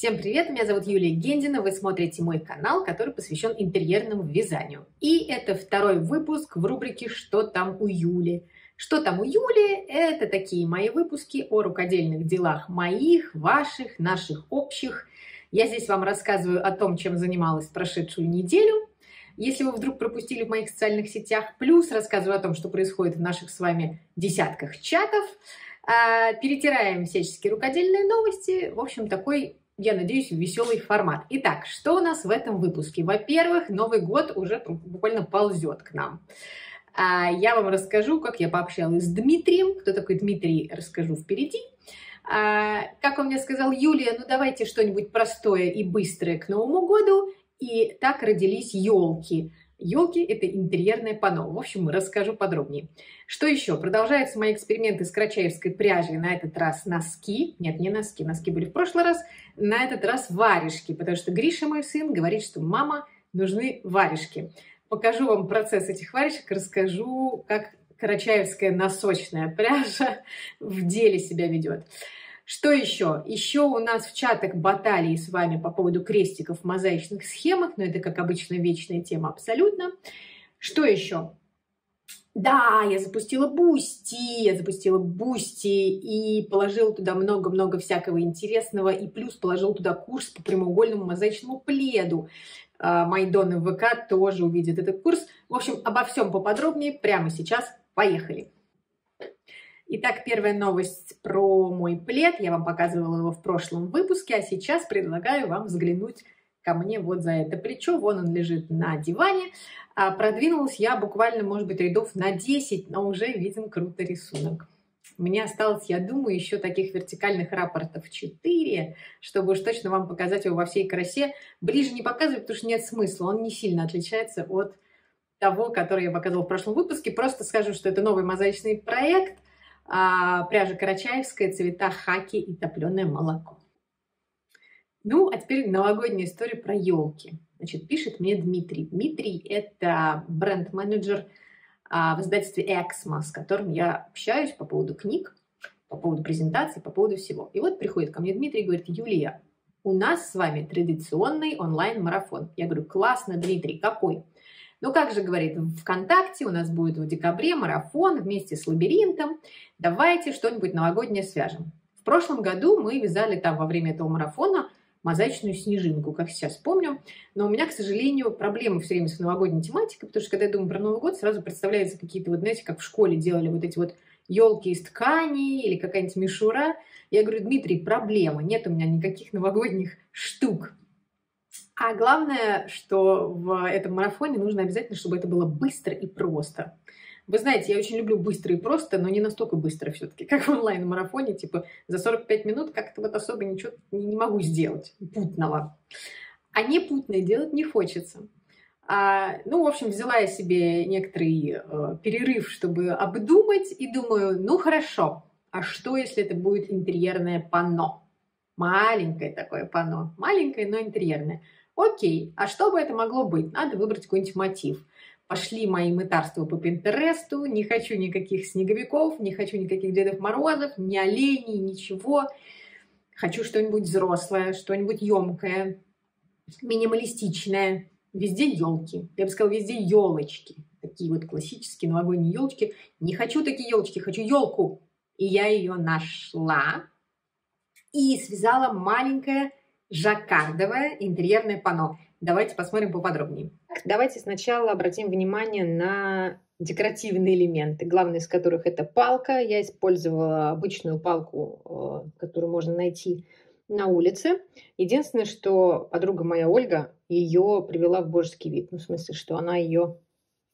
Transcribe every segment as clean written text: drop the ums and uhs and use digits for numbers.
Всем привет, меня зовут Юлия Гендина, вы смотрите мой канал, который посвящен интерьерному вязанию. И это второй выпуск в рубрике «Что там у Юли?». «Что там у Юли?» – это такие мои выпуски о рукодельных делах моих, ваших, наших общих. Я здесь вам рассказываю о том, чем занималась прошедшую неделю. Если вы вдруг пропустили в моих социальных сетях, плюс рассказываю о том, что происходит в наших с вами десятках чатов. Перетираем всяческие рукодельные новости. В общем, такой, я надеюсь, веселый формат. Итак, что у нас в этом выпуске? Во-первых, Новый год уже буквально ползет к нам. Я вам расскажу, как я пообщалась с Дмитрием. Кто такой Дмитрий, расскажу впереди. Как он мне сказал: Юлия, ну давайте что-нибудь простое и быстрое к Новому году. И так родились елки. Елки – это интерьерное панно. В общем, расскажу подробнее. Что еще? Продолжаются мои эксперименты с карачаевской пряжей. На этот раз носки. Нет, не носки. Носки были в прошлый раз. На этот раз варежки. Потому что Гриша, мой сын, говорит, что мама, нужны варежки. Покажу вам процесс этих варежек. Расскажу, как карачаевская носочная пряжа в деле себя ведет. Что еще? Еще у нас в чатах баталии с вами по поводу крестиков в мозаичных схемах, но это, как обычно, вечная тема абсолютно. Что еще? Да, я запустила Бусти и положила туда много-много всякого интересного, и плюс положила туда курс по прямоугольному мозаичному пледу. Мои доны в ВК тоже увидят этот курс. В общем, обо всем поподробнее прямо сейчас. Поехали! Итак, первая новость про мой плед. Я вам показывала его в прошлом выпуске, а сейчас предлагаю вам взглянуть ко мне вот за это плечо. Вон он лежит на диване. Продвинулась я буквально, может быть, рядов на 10, но уже виден круто рисунок. Мне осталось, я думаю, еще таких вертикальных рапортов 4, чтобы уж точно вам показать его во всей красе. Ближе не показывать, потому что нет смысла. Он не сильно отличается от того, который я показывала в прошлом выпуске. Просто скажу, что это новый мозаичный проект. Пряжа карачаевская, цвета хаки и топленое молоко. Ну, а теперь новогодняя история про елки. Значит, пишет мне Дмитрий. Дмитрий – это бренд-менеджер в издательстве «Эксмо», с которым я общаюсь по поводу книг, по поводу презентаций, по поводу всего. И вот приходит ко мне Дмитрий и говорит: Юлия, у нас с вами традиционный онлайн-марафон. Я говорю: классно, Дмитрий, какой? Ну, как же, говорит, ВКонтакте у нас будет в декабре марафон вместе с лабиринтом. Давайте что-нибудь новогоднее свяжем. В прошлом году мы вязали там во время этого марафона мозаичную снежинку, как сейчас помню. Но у меня, к сожалению, проблемы все время с новогодней тематикой, потому что когда я думаю про Новый год, сразу представляются какие-то, вот знаете, как в школе делали вот эти вот елки из ткани или какая-нибудь мишура. Я говорю: Дмитрий, проблема, нет у меня никаких новогодних штук. А главное, что в этом марафоне нужно обязательно, чтобы это было быстро и просто. Вы знаете, я очень люблю быстро и просто, но не настолько быстро все-таки, как в онлайн-марафоне. Типа за 45 минут как-то вот особо ничего не могу сделать путного. А не путное делать не хочется. Ну, в общем, взяла я себе некоторый перерыв, чтобы обдумать, и думаю: ну хорошо, а что, если это будет интерьерное панно? Маленькое такое панно. Маленькое, но интерьерное. Окей, а что бы это могло быть? Надо выбрать какой-нибудь мотив. Пошли мои мытарства по Пинтересту. Не хочу никаких снеговиков, не хочу никаких Дедов Морозов, ни оленей, ничего. Хочу что-нибудь взрослое, что-нибудь емкое, минималистичное. Везде елки. Я бы сказала, везде елочки. Такие вот классические новогодние елочки. Не хочу такие елочки, хочу елку. И я ее нашла. И связала маленькое жаккардовое интерьерное панно. Давайте посмотрим поподробнее. Давайте сначала обратим внимание на декоративные элементы, главный из которых это палка. Я использовала обычную палку, которую можно найти на улице. Единственное, что подруга моя Ольга ее привела в божеский вид. Ну, в смысле, что она ее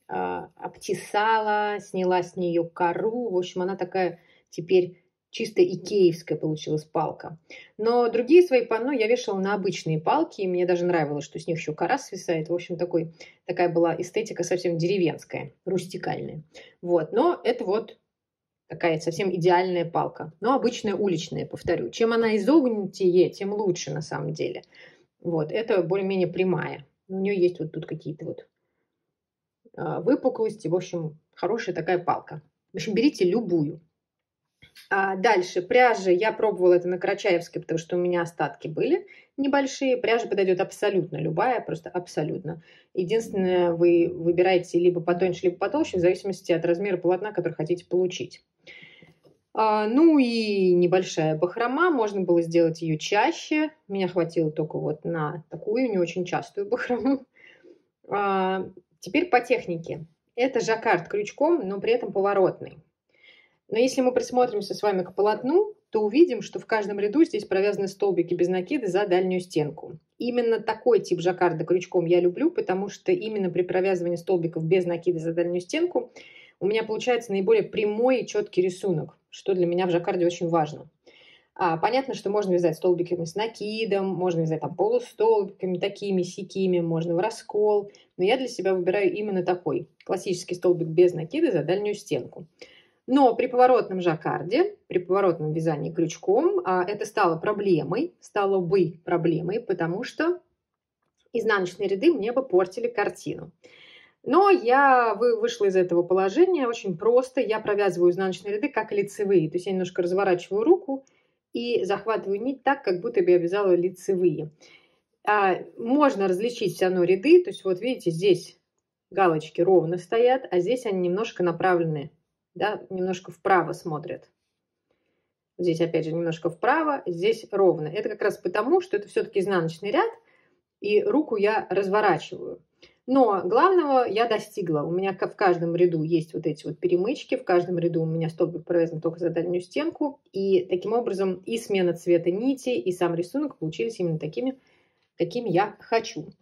обтесала, сняла с нее кору. В общем, она такая теперь чисто икеевская получилась палка. Но другие свои панно я вешала на обычные палки, и мне даже нравилось, что с них еще кора свисает. В общем, такая была эстетика совсем деревенская, рустикальная. Вот. Но это вот такая совсем идеальная палка. Но обычная уличная, повторю. Чем она изогнутее, тем лучше на самом деле. Вот. Это более-менее прямая. Но у нее есть вот тут какие-то вот выпуклости. В общем, хорошая такая палка. В общем, берите любую. Дальше, пряжа, я пробовала это на Карачаевской, потому что у меня остатки были небольшие. Пряжа подойдет абсолютно любая, просто абсолютно. Единственное, вы выбираете либо потоньше, либо потолще, в зависимости от размера полотна, который хотите получить. Ну и небольшая бахрома, можно было сделать ее чаще. Меня хватило только вот на такую, не очень частую бахрому. Теперь по технике. Это жаккард крючком, но при этом поворотный. Но если мы присмотримся с вами к полотну, то увидим, что в каждом ряду здесь провязаны столбики без накида за дальнюю стенку. Именно такой тип жаккарда крючком я люблю, потому что именно при провязывании столбиков без накида за дальнюю стенку у меня получается наиболее прямой и четкий рисунок, что для меня в жаккарде очень важно. Понятно, что можно вязать столбиками с накидом, можно вязать там полустолбиками, такими, сякими, можно в раскол. Но я для себя выбираю именно такой классический столбик без накида за дальнюю стенку. Но при поворотном жаккарде, при поворотном вязании крючком, это стало бы проблемой, потому что изнаночные ряды мне бы портили картину. Но я вышла из этого положения очень просто. Я провязываю изнаночные ряды как лицевые. То есть я немножко разворачиваю руку и захватываю нить так, как будто бы я вязала лицевые. Можно различить все равно ряды. То есть вот видите, здесь галочки ровно стоят, а здесь они немножко направлены, да, немножко вправо смотрят. Здесь опять же немножко вправо, здесь ровно. Это как раз потому, что это все-таки изнаночный ряд, и руку я разворачиваю. Но главного я достигла. У меня в каждом ряду есть вот эти вот перемычки, в каждом ряду у меня столбик провязан только за дальнюю стенку. И таким образом и смена цвета нити, и сам рисунок получились именно такими, какими я хочу.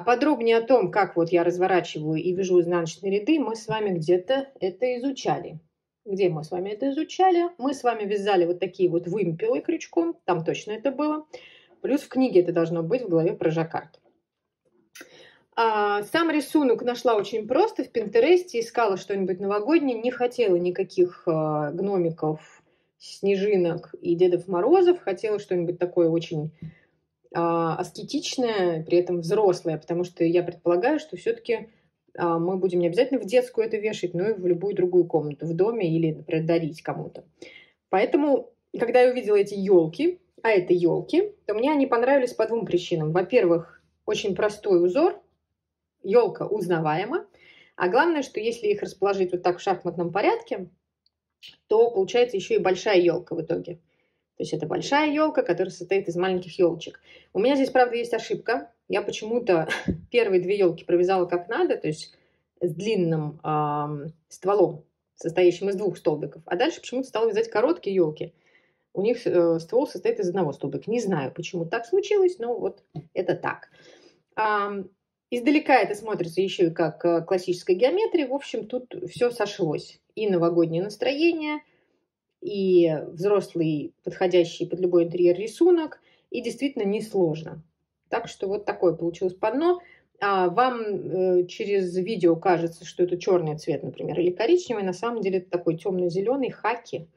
Подробнее о том, как вот я разворачиваю и вяжу изнаночные ряды, мы с вами где-то это изучали. Где мы с вами это изучали? Мы с вами вязали вот такие вот вымпелы крючком, там точно это было. Плюс в книге это должно быть в главе про жаккард. Сам рисунок нашла очень просто в Пинтересте, искала что-нибудь новогоднее, не хотела никаких гномиков, снежинок и Дедов Морозов, хотела что-нибудь такое очень аскетичное, при этом взрослое, потому что я предполагаю, что все-таки мы будем не обязательно в детскую это вешать, но и в любую другую комнату в доме или, например, дарить кому-то. Поэтому, когда я увидела эти елки, это елки, то мне они понравились по двум причинам. Во-первых, очень простой узор, елка узнаваема, а главное, что если их расположить вот так в шахматном порядке, то получается еще и большая елка в итоге. То есть это большая елка, которая состоит из маленьких елочек. У меня здесь, правда, есть ошибка. Я почему-то первые две елки провязала как надо, то есть с длинным стволом, состоящим из двух столбиков. А дальше почему-то стала вязать короткие елки. У них ствол состоит из одного столбика. Не знаю, почему так случилось, но вот это так. Издалека это смотрится еще и как классическая геометрия. В общем, тут все сошлось. И новогоднее настроение, и взрослый, подходящий под любой интерьер рисунок, и действительно несложно. Так что вот такое получилось панно. Вам через видео кажется, что это черный цвет, например, или коричневый. На самом деле это такой темно-зеленый хаки.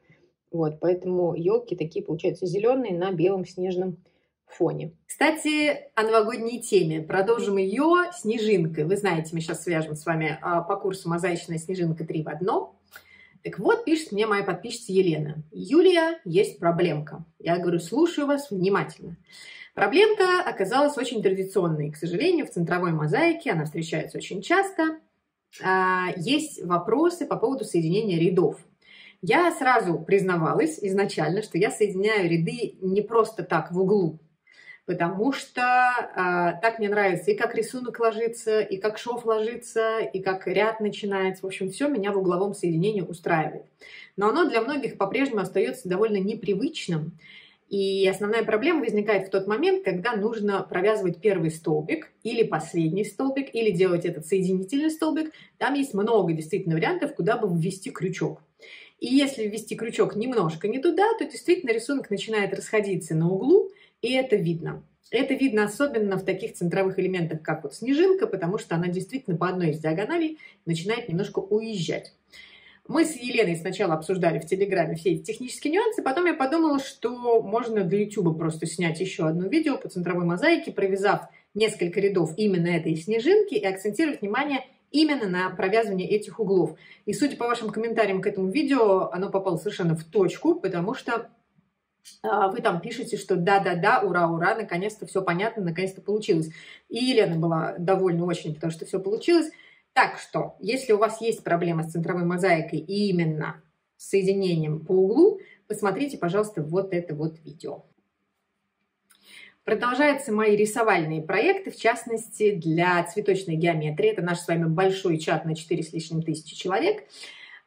Вот, поэтому елки такие получаются зеленые на белом снежном фоне. Кстати, о новогодней теме. Продолжим ее снежинкой. Вы знаете, мы сейчас свяжем с вами по курсу «Мозаичная снежинка 3 в одном». Так вот, пишет мне моя подписчица Елена. Юлия, есть проблемка. Я говорю, слушаю вас внимательно. Проблемка оказалась очень традиционной. К сожалению, в центровой мозаике она встречается очень часто. Есть вопросы по поводу соединения рядов. Я сразу признавалась изначально, что я соединяю ряды не просто так в углу, потому что так мне нравится и как рисунок ложится, и как шов ложится, и как ряд начинается. В общем, все меня в угловом соединении устраивает. Но оно для многих по-прежнему остается довольно непривычным. И основная проблема возникает в тот момент, когда нужно провязывать первый столбик или последний столбик, или делать этот соединительный столбик. Там есть много действительно вариантов, куда бы ввести крючок. И если ввести крючок немножко не туда, то действительно рисунок начинает расходиться на углу, и это видно. Это видно особенно в таких центровых элементах, как вот снежинка, потому что она действительно по одной из диагоналей начинает немножко уезжать. Мы с Еленой сначала обсуждали в Телеграме все эти технические нюансы, потом я подумала, что можно для YouTube просто снять еще одно видео по центровой мозаике, провязав несколько рядов именно этой снежинки и акцентировать внимание именно на провязывание этих углов. И судя по вашим комментариям к этому видео, оно попало совершенно в точку, потому что вы там пишете, что да-да-да, ура-ура, наконец-то все понятно, наконец-то получилось. И Елена была довольна очень, потому что все получилось. Так что, если у вас есть проблема с центровой мозаикой и именно с соединением по углу, посмотрите, пожалуйста, вот это вот видео. Продолжаются мои рисовальные проекты, в частности, для цветочной геометрии. Это наш с вами большой чат на 4 с лишним тысячи человек.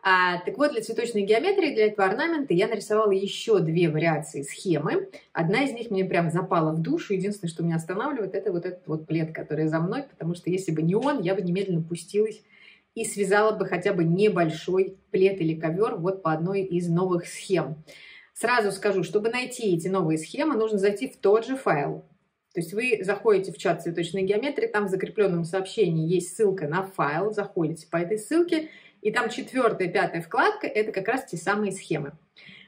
Так вот, для цветочной геометрии, для этого орнамента я нарисовала еще 2 вариации схемы. Одна из них мне прям запала в душу. Единственное, что меня останавливает, это вот этот вот плед, который за мной, потому что если бы не он, я бы немедленно пустилась и связала бы хотя бы небольшой плед или ковер вот по одной из новых схем. Сразу скажу, чтобы найти эти новые схемы, нужно зайти в тот же файл. То есть вы заходите в чат цветочной геометрии, там в закрепленном сообщении есть ссылка на файл, заходите по этой ссылке, и там 4-я, 5-я вкладка – это как раз те самые схемы.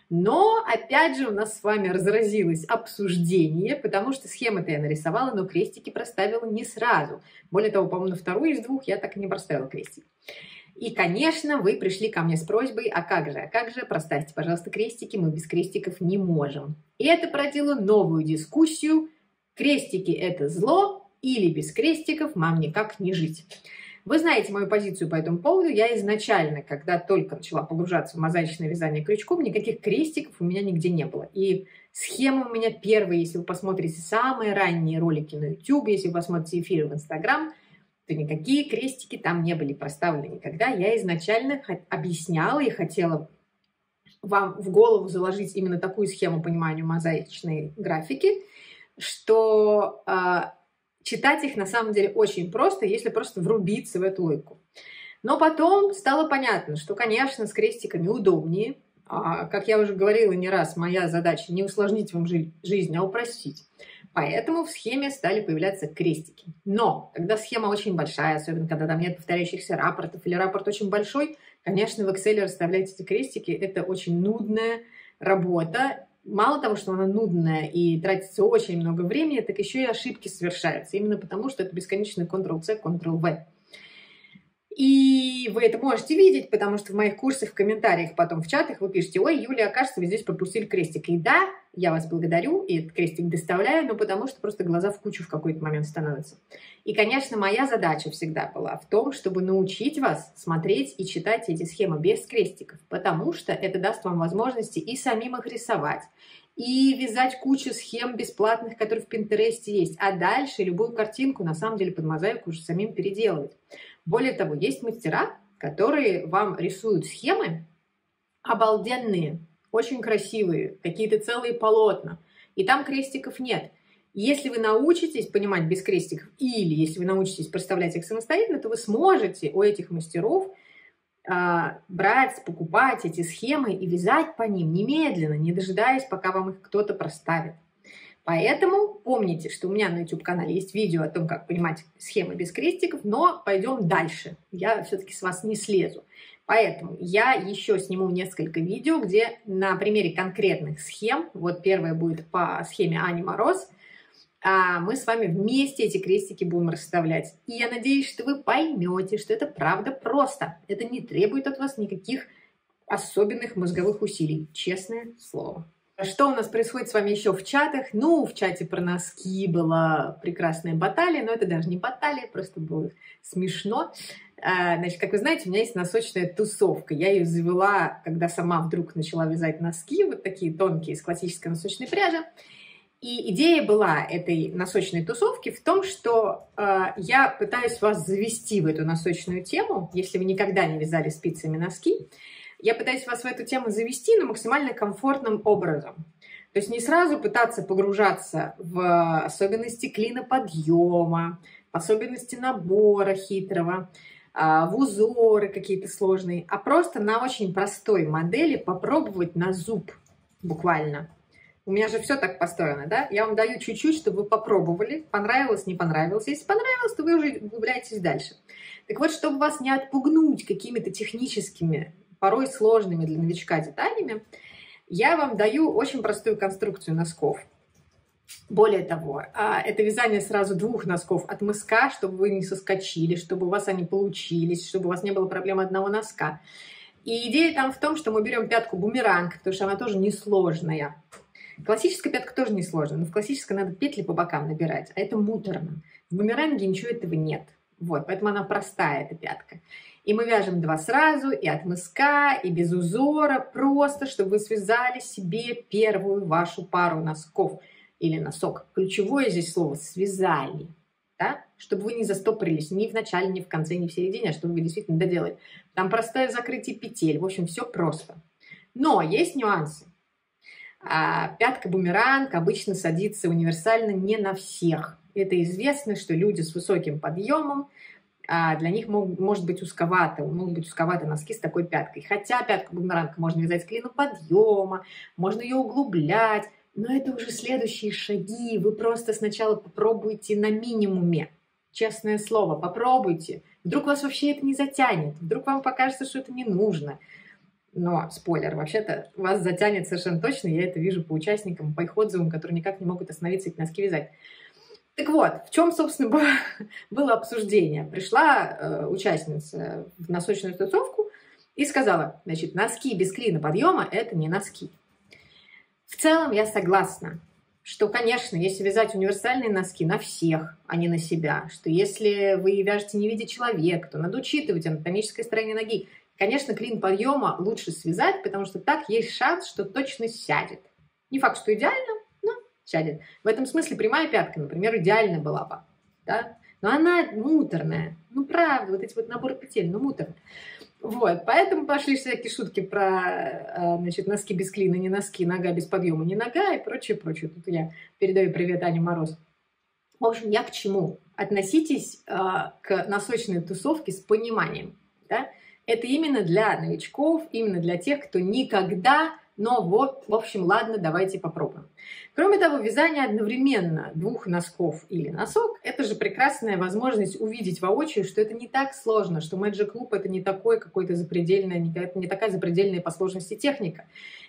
Но, опять же, у нас с вами разразилось обсуждение, потому что схемы-то я нарисовала, но крестики проставила не сразу. Более того, по-моему, на 2-ю из 2 я так и не проставила крестик. И, конечно, вы пришли ко мне с просьбой, а как же, проставьте, пожалуйста, крестики, мы без крестиков не можем. И это породило новую дискуссию. Крестики – это зло, или без крестиков вам никак не жить. Вы знаете мою позицию по этому поводу. Я изначально, когда только начала погружаться в мозаичное вязание крючком, никаких крестиков у меня нигде не было. И схемы у меня первые, если вы посмотрите самые ранние ролики на YouTube, если вы посмотрите эфиры в Instagram, то никакие крестики там не были проставлены никогда. Я изначально объясняла и хотела вам в голову заложить именно такую схему понимания мозаичной графики, что читать их на самом деле очень просто, если просто врубиться в эту логику. Но потом стало понятно, что, конечно, с крестиками удобнее. Как я уже говорила не раз, моя задача не усложнить вам жизнь, а упростить. Поэтому в схеме стали появляться крестики. Но когда схема очень большая, особенно когда там нет повторяющихся рапортов или рапорт очень большой, конечно, в Excel расставлять эти крестики – это очень нудная работа. Мало того, что она нудная и тратится очень много времени, так еще и ошибки совершаются. Именно потому, что это бесконечный Ctrl-C, Ctrl-V. И вы это можете видеть, потому что в моих курсах, в комментариях, потом в чатах вы пишете: ой, Юлия, кажется, вы здесь пропустили крестик. И да, я вас благодарю, и этот крестик доставляю, но потому что просто глаза в кучу в какой-то момент становятся. И, конечно, моя задача всегда была в том, чтобы научить вас смотреть и читать эти схемы без крестиков, потому что это даст вам возможности и самим их рисовать, и вязать кучу схем бесплатных, которые в Пинтересте есть, а дальше любую картинку на самом деле под мозаику уже самим переделывать. Более того, есть мастера, которые вам рисуют схемы обалденные, очень красивые, какие-то целые полотна, и там крестиков нет. Если вы научитесь понимать без крестиков, или если вы научитесь проставлять их самостоятельно, то вы сможете у этих мастеров брать, покупать эти схемы и вязать по ним немедленно, не дожидаясь, пока вам их кто-то проставит. Поэтому помните, что у меня на YouTube-канале есть видео о том, как понимать схемы без крестиков, но пойдем дальше. Я все-таки с вас не слезу. Поэтому я еще сниму несколько видео, где на примере конкретных схем, вот первое будет по схеме Ани Мороз, мы с вами вместе эти крестики будем расставлять. И я надеюсь, что вы поймете, что это правда просто. Это не требует от вас никаких особенных мозговых усилий. Честное слово. Что у нас происходит с вами еще в чатах? Ну, в чате про носки была прекрасная баталия, но это даже не баталия, просто было смешно. Значит, как вы знаете, у меня есть носочная тусовка. Я ее завела, когда сама вдруг начала вязать носки, вот такие тонкие, из классической носочной пряжи. И идея была этой носочной тусовки в том, что я пытаюсь вас завести в эту носочную тему, если вы никогда не вязали спицами носки. Я пытаюсь вас в эту тему завести, но максимально комфортным образом. То есть не сразу пытаться погружаться в особенности клиноподъема, в особенности набора хитрого, в узоры какие-то сложные, а просто на очень простой модели попробовать на зуб буквально. У меня же все так построено, да? Я вам даю чуть-чуть, чтобы вы попробовали. Понравилось, не понравилось. Если понравилось, то вы уже углубляетесь дальше. Так вот, чтобы вас не отпугнуть какими-то техническими, порой сложными для новичка деталями, я вам даю очень простую конструкцию носков. Более того, это вязание сразу 2 носков от мыска, чтобы вы не соскочили, чтобы у вас они получились, чтобы у вас не было проблемы одного носка. И идея там в том, что мы берем пятку бумеранг, потому что она тоже несложная. Классическая пятка тоже несложная, но в классической надо петли по бокам набирать, а это муторно. В бумеранге ничего этого нет. Вот, поэтому она простая, эта пятка. И мы вяжем 2 сразу, и от мыска, и без узора, просто, чтобы вы связали себе первую вашу пару носков или носок. Ключевое здесь слово «связали», да? Чтобы вы не застопорились ни в начале, ни в конце, ни в середине, а чтобы вы действительно доделали. Там простое закрытие петель, в общем, все просто. Но есть нюансы. Пятка бумеранг обычно садится универсально не на всех. Это известно, что люди с высоким подъемом, для них может быть узковато, могут быть узковаты носки с такой пяткой. Хотя пятку бумеранг можно вязать с клином подъема, можно ее углублять, но это уже следующие шаги. Вы просто сначала попробуйте на минимуме. Честное слово, попробуйте. Вдруг вас вообще это не затянет, вдруг вам покажется, что это не нужно. Но, спойлер, вообще-то вас затянет совершенно точно. Я это вижу по участникам, по их отзывам, которые никак не могут остановиться эти носки вязать. Так вот, в чем, собственно, было обсуждение. Пришла участница в носочную тусовку и сказала, значит, носки без клина подъема – это не носки. В целом я согласна, что, конечно, если вязать универсальные носки на всех, а не на себя, что если вы вяжете не в виде человека, то надо учитывать анатомическое строение ноги. Конечно, клин подъема лучше связать, потому что так есть шанс, что точно сядет. Не факт, что идеально, но сядет. В этом смысле прямая пятка, например, идеально была бы. Да? Но она муторная. Ну, правда, вот эти вот наборы петель, ну, муторные. Вот, поэтому пошли всякие шутки про, значит, носки без клина, не носки, нога без подъема, не нога и прочее, прочее. Тут я передаю привет Ане Мороз. В общем, я к чему? Относитесь к носочной тусовке с пониманием, да? Это именно для новичков, именно для тех, кто никогда, но вот, в общем, ладно, давайте попробуем. Кроме того, вязание одновременно 2 носков или носок – это же прекрасная возможность увидеть воочию, что это не так сложно, что Magic Loop – это не такой какой-то запредельная, не такая запредельная по сложности техника.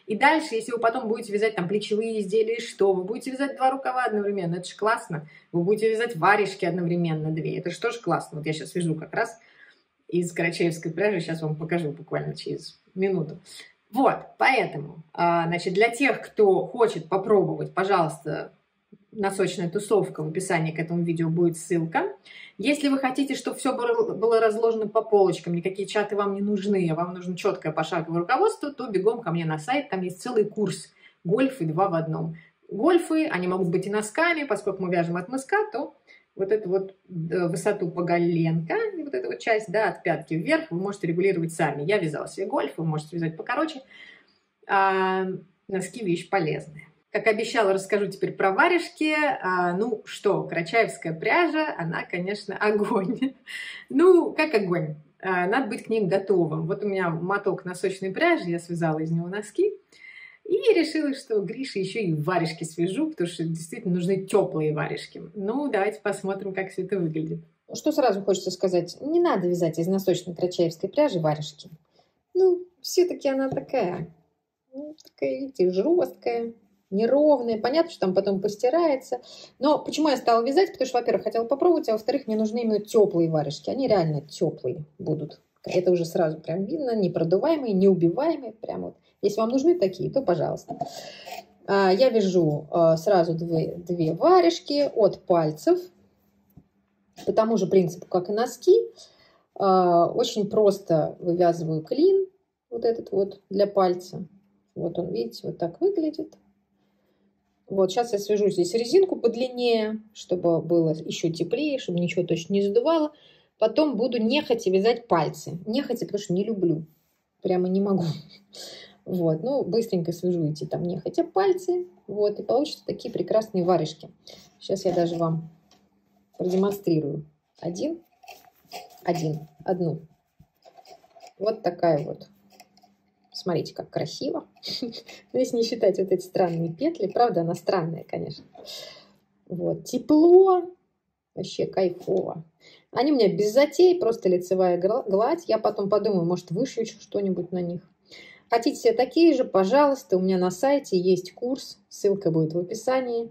И дальше, если вы потом будете вязать там плечевые изделия, что вы будете вязать 2 рукава одновременно, это же классно. Вы будете вязать варежки одновременно 2, это же тоже классно. Вот я сейчас вяжу как раз из карачаевской пряжи, сейчас вам покажу буквально через минуту. Вот, поэтому, значит, для тех, кто хочет попробовать, пожалуйста, носочная тусовка, в описании к этому видео будет ссылка. Если вы хотите, чтобы все было разложено по полочкам, никакие чаты вам не нужны, а вам нужно четкое пошаговое руководство, то бегом ко мне на сайт, там есть целый курс гольфы 2 в 1. Гольфы, они могут быть и носками, поскольку мы вяжем от мыска, то вот эту вот высоту поголенка, и вот эту вот часть, да, от пятки вверх вы можете регулировать сами. Я вязала себе гольф, вы можете вязать покороче. Носки вещь полезная. Как обещала, расскажу теперь про варежки. Ну что, карачаевская пряжа, она, конечно, огонь. Ну, как огонь. Надо быть к ним готовым. Вот у меня моток носочной пряжи, я связала из него носки. И решила, что Грише еще и варежки свяжу, потому что действительно нужны теплые варежки. Ну, давайте посмотрим, как все это выглядит. Что сразу хочется сказать, не надо вязать из носочной карачаевской пряжи варежки. Ну, все-таки она такая, видите, жесткая, неровная. Понятно, что там потом постирается. Но почему я стала вязать? Потому что, во-первых, хотела попробовать, а во-вторых, мне нужны именно теплые варежки. Они реально теплые будут. Это уже сразу прям видно, непродуваемые, неубиваемые. Прям вот. Если вам нужны такие, то пожалуйста. Я вяжу сразу 2 варежки от пальцев. По тому же принципу, как и носки. Очень просто вывязываю клин. Вот этот вот для пальца. Вот он, видите, вот так выглядит. Вот сейчас я свяжу здесь резинку подлиннее, чтобы было еще теплее, чтобы ничего точно не задувало. Потом буду нехотя вязать пальцы. Нехотя, потому что не люблю. Прямо не могу. Вот, ну, быстренько свяжу эти там нехотя пальцы. Вот, и получатся такие прекрасные варежки. Сейчас я даже вам продемонстрирую. Одну. Вот такая вот. Смотрите, как красиво. Если не считать вот эти странные петли. Правда, она странная, конечно. Вот, тепло. Вообще кайфово. Они у меня без затей, просто лицевая гладь. Я потом подумаю, может, вышью что-нибудь на них. Хотите себе такие же, пожалуйста, у меня на сайте есть курс, ссылка будет в описании.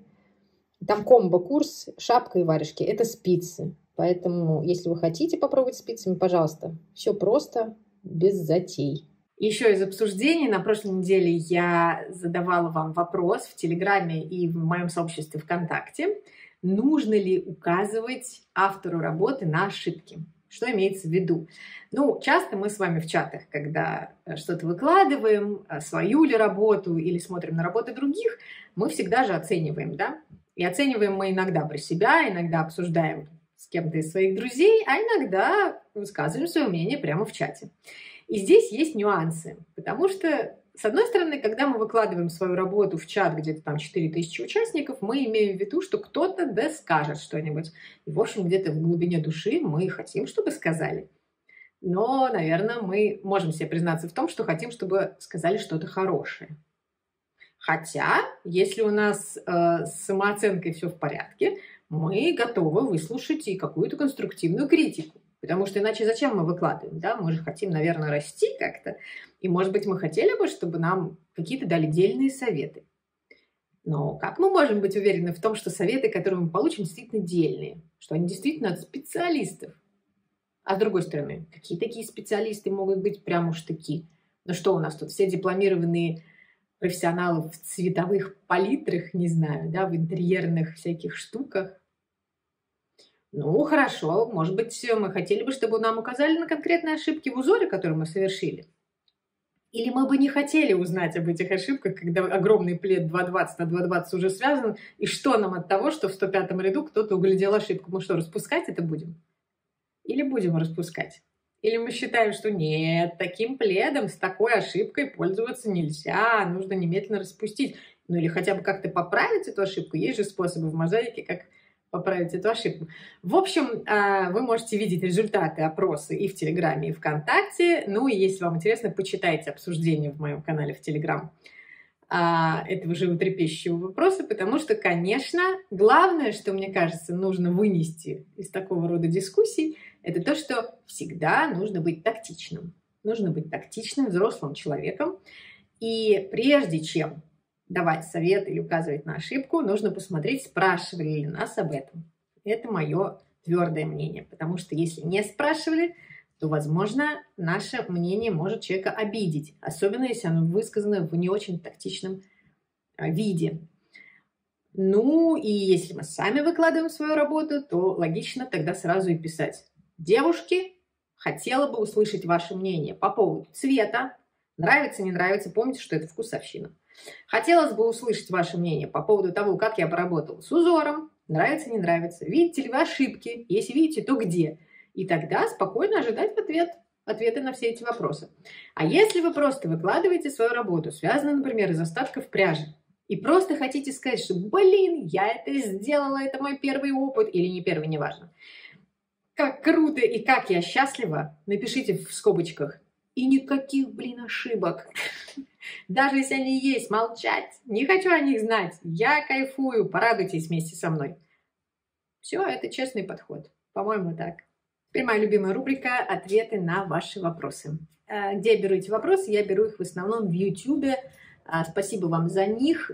Там комбо-курс «Шапка и варежки». Это спицы. Поэтому, если вы хотите попробовать спицами, пожалуйста. Все просто, без затей. Еще из обсуждений на прошлой неделе я задавала вам вопрос в Телеграме и в моем сообществе ВКонтакте. Нужно ли указывать автору работы на ошибки? Что имеется в виду? Ну, часто мы с вами в чатах, когда что-то выкладываем, свою ли работу или смотрим на работы других, мы всегда же оцениваем, да? И оцениваем мы иногда про себя, иногда обсуждаем с кем-то из своих друзей, а иногда высказываем свое мнение прямо в чате. И здесь есть нюансы, потому что, с одной стороны, когда мы выкладываем свою работу в чат, где-то там 4000 участников, мы имеем в виду, что кто-то да скажет что-нибудь. И, в общем, где-то в глубине души мы хотим, чтобы сказали. Но, наверное, мы можем себе признаться в том, что хотим, чтобы сказали что-то хорошее. Хотя, если у нас с самооценкой все в порядке, мы готовы выслушать и какую-то конструктивную критику. Потому что иначе зачем мы выкладываем, да? Мы же хотим, наверное, расти как-то. И, может быть, мы хотели бы, чтобы нам какие-то дали дельные советы. Но как мы можем быть уверены в том, что советы, которые мы получим, действительно дельные? Что они действительно от специалистов? А с другой стороны, какие такие специалисты могут быть прям уж такие? Ну что у нас тут, все дипломированные профессионалы в цветовых палитрах, не знаю, да, в интерьерных всяких штуках? Ну, хорошо, может быть, мы хотели бы, чтобы нам указали на конкретные ошибки в узоре, которые мы совершили. Или мы бы не хотели узнать об этих ошибках, когда огромный плед 2,20 на 2,20 уже связан, и что нам от того, что в 105-м ряду кто-то углядел ошибку? Мы что, распускать это будем? Или будем распускать? Или мы считаем, что нет, таким пледом с такой ошибкой пользоваться нельзя, нужно немедленно распустить. Ну или хотя бы как-то поправить эту ошибку. Есть же способы в мозаике, как поправить эту ошибку. В общем, вы можете видеть результаты опроса и в Телеграме, и ВКонтакте. Ну и если вам интересно, почитайте обсуждение в моем канале в Телеграм этого животрепещущего вопроса, потому что, конечно, главное, что, мне кажется, нужно вынести из такого рода дискуссий, это то, что всегда нужно быть тактичным. Нужно быть тактичным, взрослым человеком. И прежде чем давать совет или указывать на ошибку, нужно посмотреть, спрашивали ли нас об этом. Это мое твердое мнение, потому что если не спрашивали, то, возможно, наше мнение может человека обидеть, особенно если оно высказано в не очень тактичном виде. Ну, и если мы сами выкладываем свою работу, то логично тогда сразу и писать: девушки, хотела бы услышать ваше мнение по поводу цвета, нравится, не нравится, помните, что это вкусовщина. Хотелось бы услышать ваше мнение по поводу того, как я поработала с узором, нравится, не нравится, видите ли вы ошибки, если видите, то где. И тогда спокойно ожидать ответы на все эти вопросы. А если вы просто выкладываете свою работу, связанную, например, из остатков пряжи, и просто хотите сказать, что, блин, я это сделала, это мой первый опыт, или не первый, неважно. Как круто и как я счастлива, напишите в скобочках. И никаких, блин, ошибок. Даже если они есть, молчать. Не хочу о них знать. Я кайфую. Порадуйтесь вместе со мной. Все, это честный подход. По-моему, так. Теперь моя любимая рубрика «Ответы на ваши вопросы». Где я беру эти вопросы? Я беру их в основном в YouTube. Спасибо вам за них.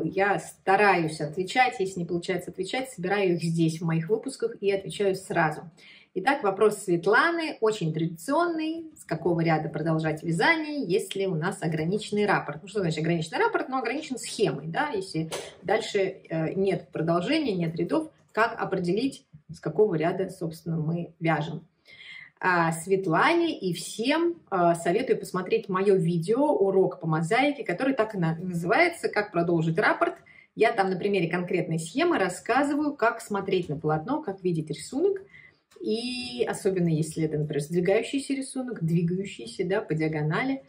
Я стараюсь отвечать. Если не получается отвечать, собираю их здесь, в моих выпусках, и отвечаю сразу. Итак, вопрос Светланы, очень традиционный. С какого ряда продолжать вязание, если у нас ограниченный раппорт? Ну, что значит ограниченный раппорт? Ну, ограничен схемой, да, если дальше нет продолжения, нет рядов, как определить, с какого ряда, собственно, мы вяжем? Светлане и всем советую посмотреть мое видео «Урок по мозаике», который так и называется «Как продолжить раппорт». Я там на примере конкретной схемы рассказываю, как смотреть на полотно, как видеть рисунок. И особенно если это, например, сдвигающийся рисунок, двигающийся, да, по диагонали.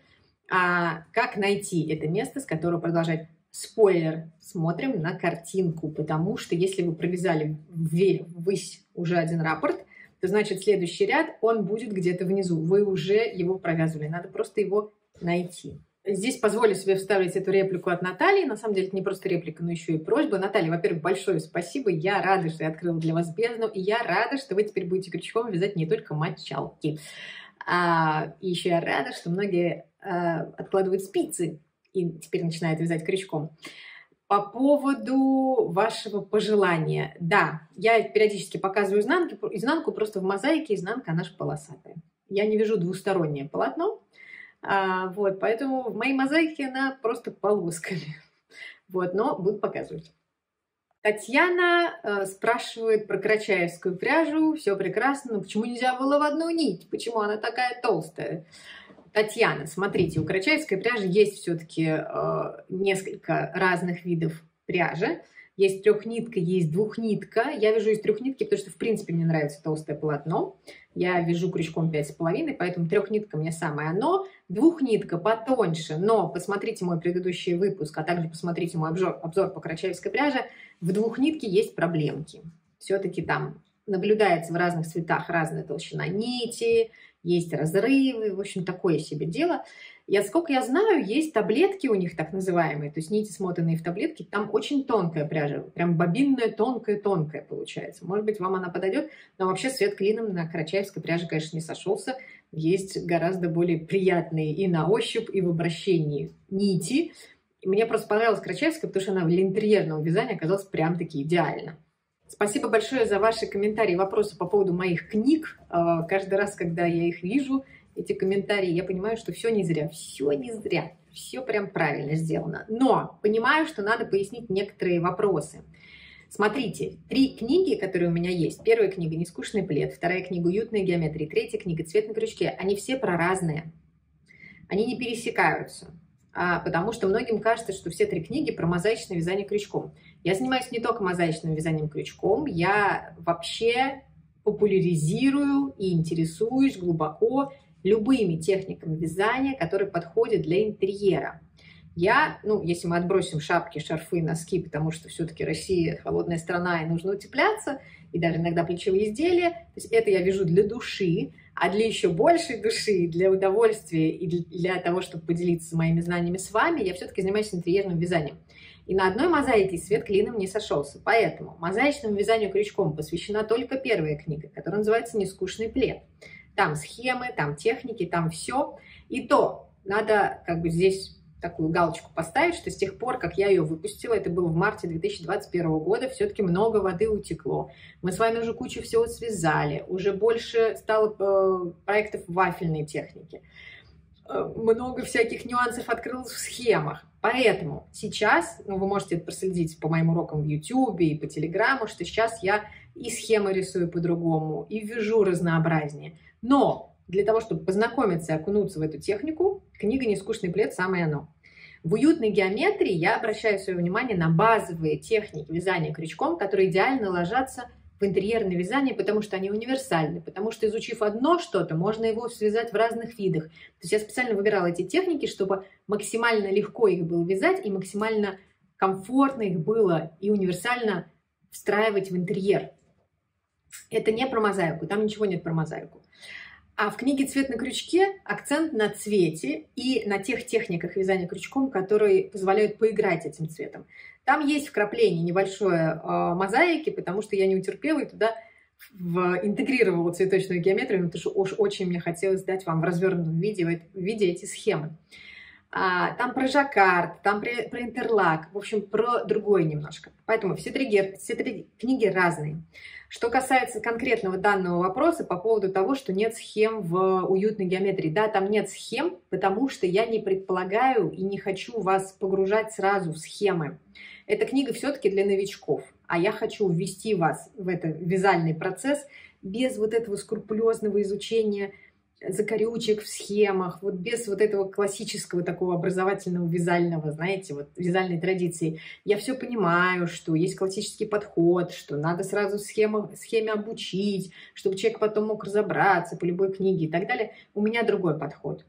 Как найти это место, с которого продолжать? Спойлер, смотрим на картинку, потому что если вы провязали ввысь уже один раппорт, то значит следующий ряд, он будет где-то внизу. Вы уже его провязывали, надо просто его найти. Здесь позволю себе вставить эту реплику от Натальи. На самом деле это не просто реплика, но еще и просьба. Наталья, во-первых, большое спасибо. Я рада, что я открыла для вас бездну. И я рада, что вы теперь будете крючком вязать не только мочалки. И еще я рада, что многие откладывают спицы и теперь начинают вязать крючком. По поводу вашего пожелания. Да, я периодически показываю изнанку, просто в мозаике изнанка, она же полосатая. Я не вяжу двустороннее полотно, вот, поэтому в моей мозаике она просто полосками. Вот, но буду показывать. Татьяна спрашивает про карачаевскую пряжу. Все прекрасно, но почему нельзя было в одну нить? Почему она такая толстая? Татьяна, смотрите, у карачаевской пряжи есть все-таки несколько разных видов пряжи. Есть трехнитка, есть двухнитка. Я вяжу из трехнитки, потому что, в принципе, мне нравится толстое полотно. Я вяжу крючком 5,5, поэтому трехнитка мне самое оно. Двухнитка потоньше, но посмотрите мой предыдущий выпуск, а также посмотрите мой обзор по карачаевской пряже. В двухнитке есть проблемки. Все-таки там наблюдается в разных цветах разная толщина нити, есть разрывы, в общем, такое себе дело. Сколько я знаю, есть таблетки у них так называемые, то есть нити, смотанные в таблетки, там очень тонкая пряжа, прям бобинная, тонкая получается. Может быть, вам она подойдет, но вообще свет клином на карачаевской пряже, конечно, не сошелся. Есть гораздо более приятные и на ощупь, и в обращении нити. И мне просто понравилась карачаевская, потому что она для интерьерного вязания оказалась прям-таки идеально. Спасибо большое за ваши комментарии, вопросы по поводу моих книг. Каждый раз, когда я их вижу, эти комментарии, я понимаю, что все не зря, все прям правильно сделано. Но понимаю, что надо пояснить некоторые вопросы. Смотрите, 3 книги, которые у меня есть. Первая книга «Нескучный плед», вторая книга «Уютная геометрия», третья книга «Цвет на крючке». Они все про разные. Они не пересекаются. Потому что многим кажется, что все 3 книги про мозаичное вязание крючком. Я занимаюсь не только мозаичным вязанием крючком, я вообще популяризирую и интересуюсь глубоко любыми техниками вязания, которые подходят для интерьера. Если мы отбросим шапки, шарфы, носки, потому что все-таки Россия холодная страна и нужно утепляться, и даже иногда плечевые изделия, то есть это я вяжу для души, а для еще большей души, для удовольствия и для того, чтобы поделиться моими знаниями с вами, я все-таки занимаюсь интерьерным вязанием. И на одной мозаике свет клином не сошелся. Поэтому мозаичному вязанию крючком посвящена только первая книга, которая называется «Нескучный плед». Там схемы, там техники, там все. И то надо здесь такую галочку поставить, что с тех пор, как я ее выпустила, это было в марте 2021 года, все-таки много воды утекло. Мы с вами уже кучу всего связали, уже больше стало проектов вафельной техники. Много всяких нюансов открылось в схемах. Поэтому сейчас, вы можете это проследить по моим урокам в YouTube и по Телеграму, что сейчас я и схемы рисую по-другому, и вяжу разнообразнее. Но для того, чтобы познакомиться и окунуться в эту технику, книга «Нескучный плед» самое оно. В уютной геометрии я обращаю свое внимание на базовые техники вязания крючком, которые идеально ложатся в интерьерное вязание, потому что они универсальны, потому что, изучив одно что-то, можно его связать в разных видах. То есть я специально выбирала эти техники, чтобы максимально легко их было вязать и максимально комфортно их было и универсально встраивать в интерьер. Это не про мозаику, там ничего нет про мозаику. А в книге «Цвет на крючке» акцент на цвете и на тех техниках вязания крючком, которые позволяют поиграть этим цветом. Там есть вкрапление небольшое мозаики, потому что я не утерпела и туда интегрировала цветочную геометрию, потому что уж очень мне хотелось дать вам в развернутом виде эти схемы. Там про жаккард, там про интерлак, в общем, про другое немножко. Поэтому все три книги разные. Что касается конкретного данного вопроса по поводу того, что нет схем в уютной геометрии. Да, там нет схем, потому что я не предполагаю и не хочу вас погружать сразу в схемы. Эта книга все-таки для новичков, а я хочу ввести вас в этот вязальный процесс без вот этого скрупулезного изучения закорючек в схемах, вот без вот этого классического такого образовательного вязального, знаете, вот вязальной традиции. Я все понимаю, что есть классический подход, что надо сразу схеме обучить, чтобы человек потом мог разобраться по любой книге и так далее. У меня другой подход.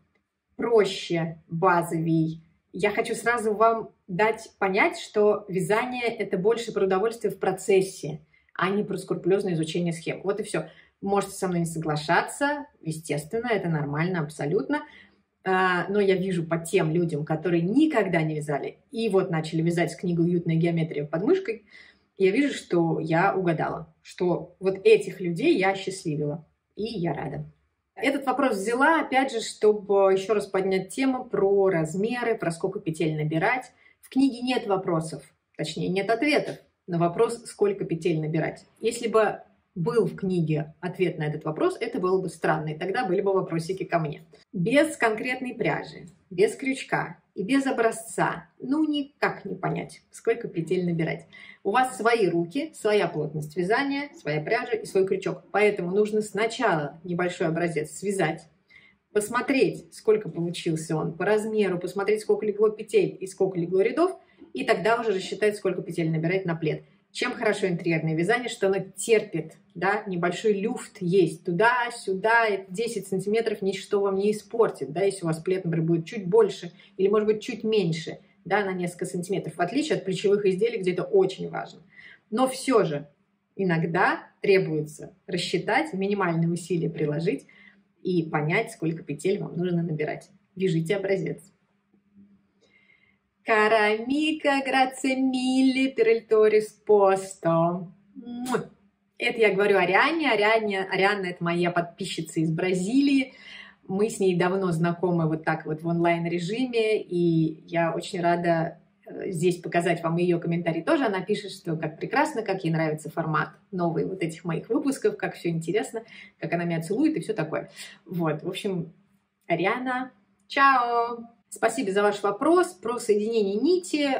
Проще, базовей. Я хочу сразу вам дать понять, что вязание – это больше про удовольствие в процессе, а не про скрупулезное изучение схем. Вот и все. Можете со мной не соглашаться, естественно, это нормально, абсолютно. Но я вижу по тем людям, которые никогда не вязали, и вот начали вязать с книгой «Уютная геометрия» под мышкой, я вижу, что я угадала, что вот этих людей я осчастливила, и я рада. Этот вопрос взяла, опять же, чтобы еще раз поднять тему про размеры, про сколько петель набирать. В книге нет вопросов точнее, нет ответов на вопрос, сколько петель набирать. Если бы был в книге ответ на этот вопрос, это было бы странно, и тогда были бы вопросики ко мне. Без конкретной пряжи, без крючка и без образца, ну никак не понять, сколько петель набирать. У вас свои руки, своя плотность вязания, своя пряжа и свой крючок. Поэтому нужно сначала небольшой образец связать, посмотреть, сколько получился он по размеру, посмотреть, сколько легло петель и сколько легло рядов, и тогда уже рассчитать, сколько петель набирать на плед. Чем хорошо интерьерное вязание, что оно терпит, да, небольшой люфт есть туда-сюда, 10 сантиметров ничто вам не испортит, да, если у вас плед, например, будет чуть больше или, может быть, чуть меньше, да, на несколько сантиметров, в отличие от плечевых изделий, где это очень важно. Но все же иногда требуется рассчитать, минимальные усилия приложить и понять, сколько петель вам нужно набирать. Вяжите образец. Cara amica, grazie mille per il tuo risposto. Это я говорю Ариане. Ариана – это моя подписчица из Бразилии. Мы с ней давно знакомы вот так вот в онлайн-режиме, и я очень рада здесь показать вам ее комментарий тоже. Она пишет, что как прекрасно, как ей нравится формат новый вот этих моих выпусков, как все интересно, как она меня целует и все такое. Вот, в общем, Ариана, чао! Спасибо за ваш вопрос про соединение нити.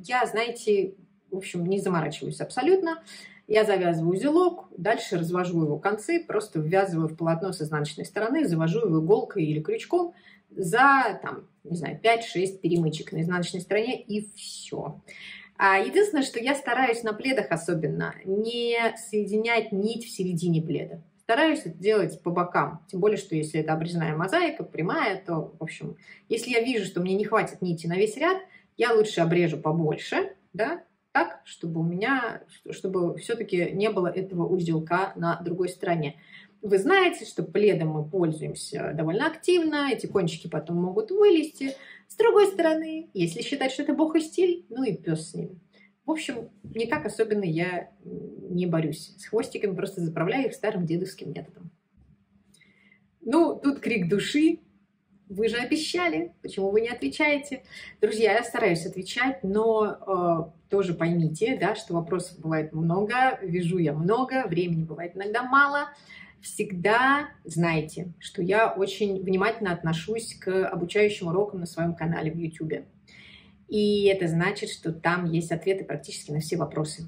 Я, знаете, в общем, не заморачиваюсь абсолютно. Я завязываю узелок, дальше развожу его концы, просто ввязываю в полотно с изнаночной стороны, завожу его иголкой или крючком за, там, не знаю, 5-6 перемычек на изнаночной стороне, и все. Единственное, что я стараюсь на пледах особенно не соединять нить в середине пледа. Стараюсь это делать по бокам, тем более, что если это обрезная мозаика, прямая, то, в общем, если я вижу, что мне не хватит нити на весь ряд, я лучше обрежу побольше, да, так, чтобы у меня, чтобы все-таки не было этого узелка на другой стороне. Вы знаете, что пледом мы пользуемся довольно активно, эти кончики потом могут вылезти. С другой стороны, если считать, что это бог и стиль, ну и пес с ним. В общем, никак особенно я не борюсь с хвостиками, просто заправляю их старым дедовским методом. Ну, тут крик души. Вы же обещали, почему вы не отвечаете? Друзья, я стараюсь отвечать, но тоже поймите, да, что вопросов бывает много, вяжу я много, времени бывает иногда мало. Всегда знайте, что я очень внимательно отношусь к обучающим урокам на своем канале в YouTube. И это значит, что там есть ответы практически на все вопросы.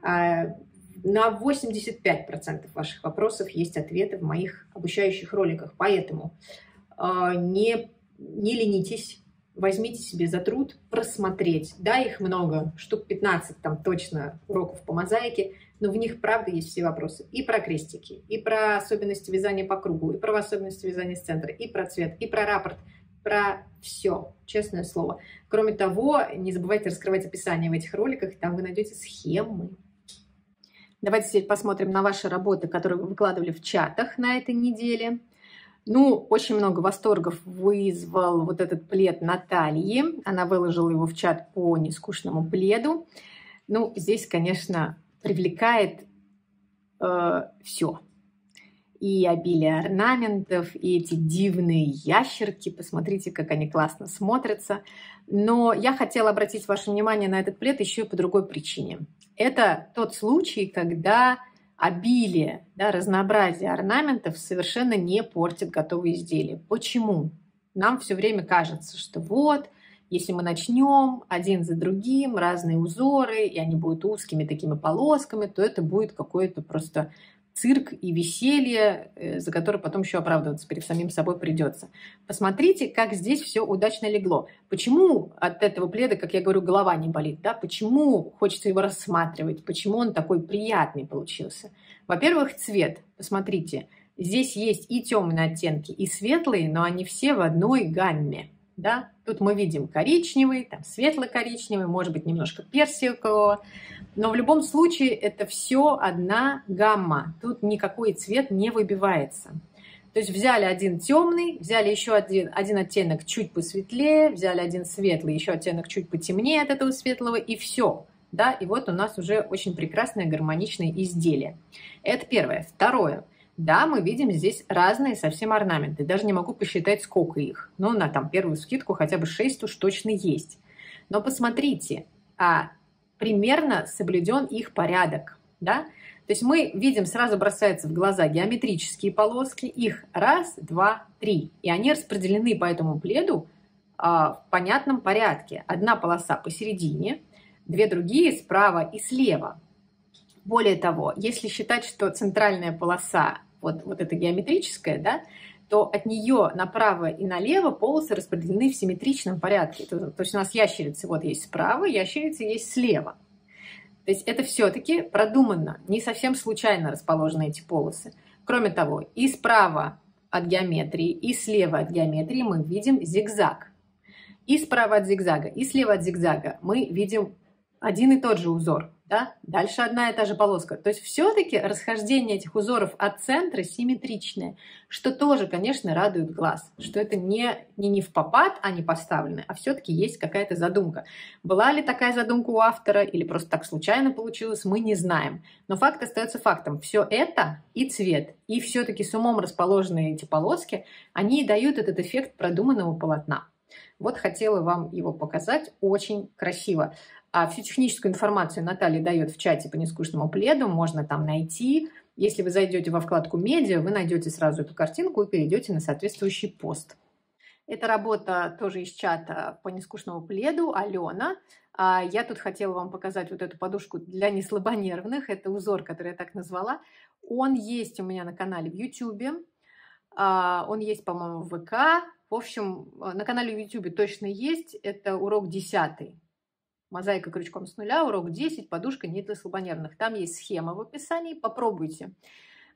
На 85% ваших вопросов есть ответы в моих обучающих роликах. Поэтому не ленитесь, возьмите себе за труд просмотреть. Да, их много, штук 15 там точно уроков по мозаике, но в них, правда, есть все вопросы. И про крестики, и про особенности вязания по кругу, и про особенности вязания с центра, и про цвет, и про раппорт. Про все, честное слово. Кроме того, не забывайте раскрывать описание в этих роликах, там вы найдете схемы. Давайте теперь посмотрим на ваши работы, которые вы выкладывали в чатах на этой неделе. Ну, очень много восторгов вызвал вот этот плед Натальи. Она выложила его в чат по нескучному пледу. Ну, здесь, конечно, привлекает все. И обилие орнаментов, и эти дивные ящерки. Посмотрите, как они классно смотрятся. Но я хотела обратить ваше внимание на этот плед еще и по другой причине. Это тот случай, когда обилие, да, разнообразие орнаментов совершенно не портит готовые изделия. Почему? Нам все время кажется, что вот, если мы начнем один за другим, разные узоры, и они будут узкими такими полосками, то это будет какое-то просто цирк и веселье, за которое потом еще оправдываться перед самим собой придется. Посмотрите, как здесь все удачно легло. Почему от этого пледа, как я говорю, голова не болит? Да? Почему хочется его рассматривать? Почему он такой приятный получился? Во-первых, цвет. Посмотрите, здесь есть и темные оттенки, и светлые, но они все в одной гамме. Да? Тут мы видим коричневый, там светло-коричневый, может быть, немножко персикового. Но в любом случае это все одна гамма. Тут никакой цвет не выбивается. То есть взяли один темный, взяли еще один оттенок чуть посветлее, взяли один светлый, еще оттенок чуть потемнее от этого светлого, и все. Да? И вот у нас уже очень прекрасное гармоничное изделие. Это первое. Второе. Да, мы видим здесь разные совсем орнаменты. Даже не могу посчитать, сколько их. Но на там первую скидку хотя бы 6 уж точно есть. Но посмотрите, а примерно соблюден их порядок, да? То есть мы видим, сразу бросается в глаза геометрические полоски, их 1, 2, 3, и они распределены по этому пледу в понятном порядке. Одна полоса посередине, две другие справа и слева. Более того, если считать, что центральная полоса вот эта геометрическая, да, то от нее направо и налево полосы распределены в симметричном порядке. То есть у нас ящерицы вот есть справа, ящерицы есть слева. То есть это все-таки продуманно, не совсем случайно расположены эти полосы. Кроме того, и справа от геометрии, и слева от геометрии мы видим зигзаг. И справа от зигзага, и слева от зигзага мы видим один и тот же узор. Да? Дальше одна и та же полоска. То есть все-таки расхождение этих узоров от центра симметричное, что тоже, конечно, радует глаз, что это не впопад они поставлены, а все-таки есть какая-то задумка. Была ли такая задумка у автора или просто так случайно получилось, мы не знаем. Но факт остается фактом. Все это и цвет, и все-таки с умом расположенные эти полоски, они дают этот эффект продуманного полотна. Вот хотела вам его показать, очень красиво. А всю техническую информацию Наталья дает в чате по нескучному пледу, можно там найти. Если вы зайдете во вкладку «Медиа», вы найдете сразу эту картинку и перейдете на соответствующий пост. Эта работа тоже из чата по нескучному пледу, Алена. Я тут хотела вам показать вот эту подушку для неслабонервных. Это узор, который я так назвала. Он есть у меня на канале в YouTube. Он есть, по-моему, в ВК. В общем, на канале в YouTube точно есть. Это урок 10. Мозаика крючком с нуля, урок 10, подушка не для слабонервных. Там есть схема в описании, попробуйте.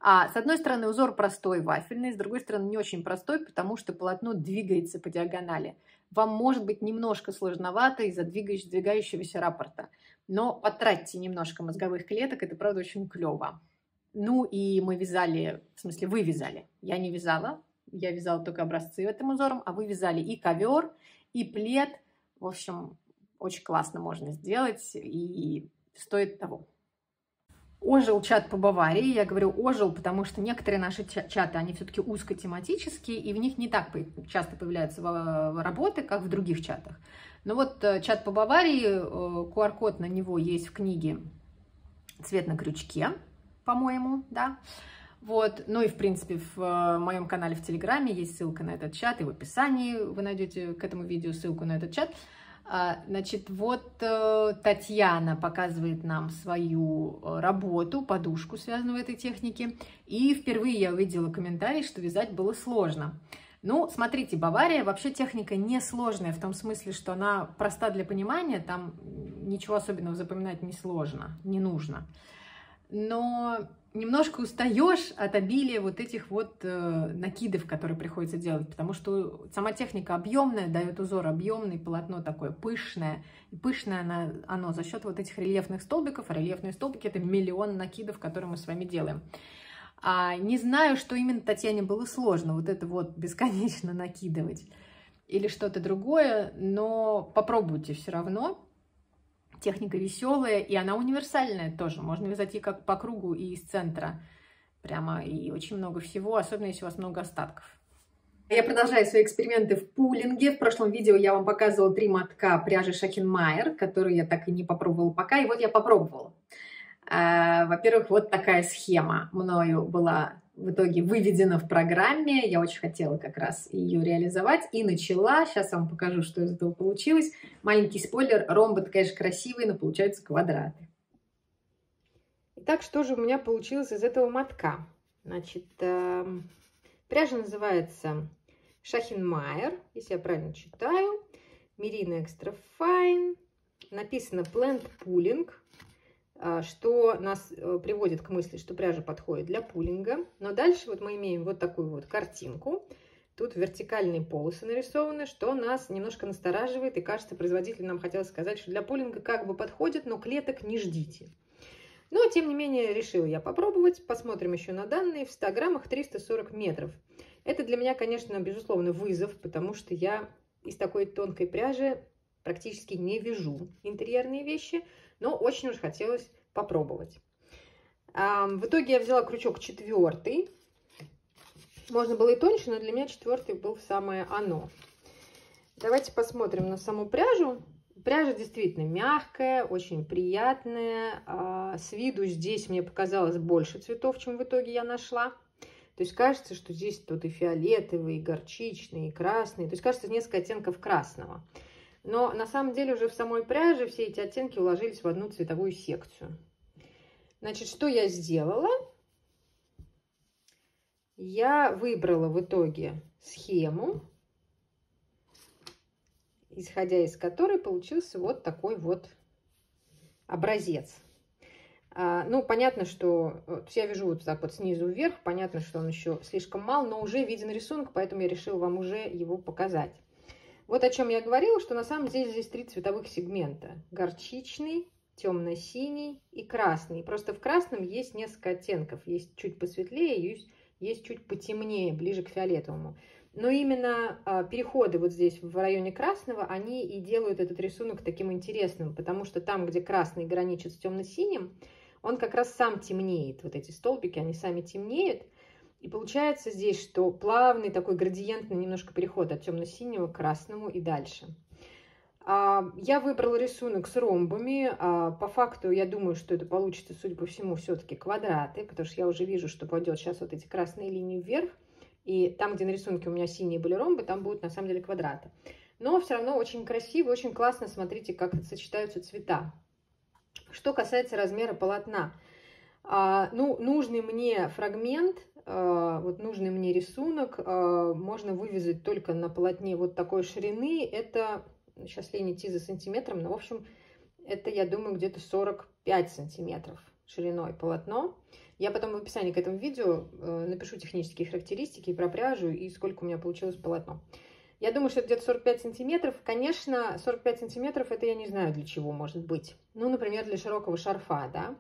С одной стороны узор простой, вафельный, с другой стороны не очень простой, потому что полотно двигается по диагонали. Вам может быть немножко сложновато из-за двигающегося раппорта, но потратьте немножко мозговых клеток, это правда очень клево. Ну и мы вязали, в смысле вы вязали, я не вязала, я вязала только образцы этим узором, а вы вязали и ковер, и плед, в общем... Очень классно можно сделать и стоит того. Ожил чат по Баварии. Я говорю ожил, потому что некоторые наши чаты, они все-таки узкотематические, и в них не так часто появляются работы, как в других чатах. Но вот чат по Баварии, QR-код на него есть в книге «Цвет на крючке», по-моему, да. Вот. Ну и, в принципе, в моем канале в Телеграме есть ссылка на этот чат, и в описании вы найдете к этому видео ссылку на этот чат. Значит, вот Татьяна показывает нам свою работу, подушку, связанную в этой технике. И впервые я увидела комментарий, что вязать было сложно. Ну, смотрите, Бавария вообще техника несложная, в том смысле, что она проста для понимания, там ничего особенного запоминать не сложно, не нужно. Но немножко устаешь от обилия вот этих вот накидов, которые приходится делать, потому что сама техника объемная, дает узор объемный, полотно такое пышное. И пышное оно за счет вот этих рельефных столбиков, а рельефные столбики — это миллион накидов, которые мы с вами делаем. Не знаю, что именно Татьяне было сложно, вот это вот бесконечно накидывать или что-то другое, но попробуйте все равно. Техника веселая, и она универсальная тоже. Можно вязать и как по кругу, и из центра. Прямо и очень много всего, особенно если у вас много остатков. Я продолжаю свои эксперименты в пулинге. В прошлом видео я вам показывала 3 мотка пряжи Шахенмайер, которые я так и не попробовала пока. И вот я попробовала. Во-первых, вот такая схема мною была в итоге выведена в программе. Я очень хотела как раз ее реализовать и начала. Сейчас вам покажу, что из этого получилось. Маленький спойлер. Ромбот, конечно, красивый, но получаются квадраты. Итак, что же у меня получилось из этого мотка? Значит, пряжа называется Шахенмайер, если я правильно читаю. Merino Extra Fine. Написано Blend Pulling, что нас приводит к мысли, что пряжа подходит для пулинга. Но дальше вот мы имеем вот такую вот картинку. Тут вертикальные полосы нарисованы, что нас немножко настораживает. И кажется, производитель нам хотел сказать, что для пулинга как бы подходит, но клеток не ждите. Но, тем не менее, решила я попробовать. Посмотрим еще на данные. В 100 граммах 340 метров. Это для меня, конечно, безусловно, вызов, потому что я из такой тонкой пряжи практически не вяжу интерьерные вещи. Но очень уж хотелось попробовать. В итоге я взяла крючок 4. Можно было и тоньше, но для меня 4 был самое оно. Давайте посмотрим на саму пряжу. Пряжа действительно мягкая, очень приятная. С виду здесь мне показалось больше цветов, чем в итоге я нашла. То есть кажется, что здесь тут и фиолетовый, и горчичный, и красный. То есть кажется, несколько оттенков красного. Но на самом деле уже в самой пряже все эти оттенки уложились в одну цветовую секцию. Значит, что я сделала? Я выбрала в итоге схему, исходя из которой получился вот такой вот образец. Ну, понятно, что я вяжу вот так вот снизу вверх, понятно, что он еще слишком мал, но уже виден рисунок, поэтому я решила вам уже его показать. Вот о чем я говорила, что на самом деле здесь 3 цветовых сегмента. Горчичный, темно-синий и красный. Просто в красном есть несколько оттенков. Есть чуть посветлее, есть чуть потемнее, ближе к фиолетовому. Но именно переходы вот здесь в районе красного, они и делают этот рисунок таким интересным, потому что там, где красный граничит с темно-синим, он как раз сам темнеет. Вот эти столбики, они сами темнеют. И получается здесь, что плавный такой градиентный немножко переход от темно-синего к красному и дальше. Я выбрала рисунок с ромбами. По факту я думаю, что это получится, судя по всему, все-таки квадраты, потому что я уже вижу, что пойдет сейчас вот эти красные линии вверх. И там, где на рисунке у меня синие были ромбы, там будут на самом деле квадраты. Но все равно очень красиво, очень классно. Смотрите, как сочетаются цвета. Что касается размера полотна. Ну, нужный мне фрагмент, вот нужный мне рисунок можно вывязать только на полотне вот такой ширины. Это, сейчас лень идти за сантиметром, но, в общем, это, я думаю, где-то 45 сантиметров шириной полотно. Я потом в описании к этому видео напишу технические характеристики про пряжу и сколько у меня получилось полотно. Я думаю, что это где-то 45 сантиметров. Конечно, 45 сантиметров это я не знаю для чего может быть. Ну, например, для широкого шарфа, да.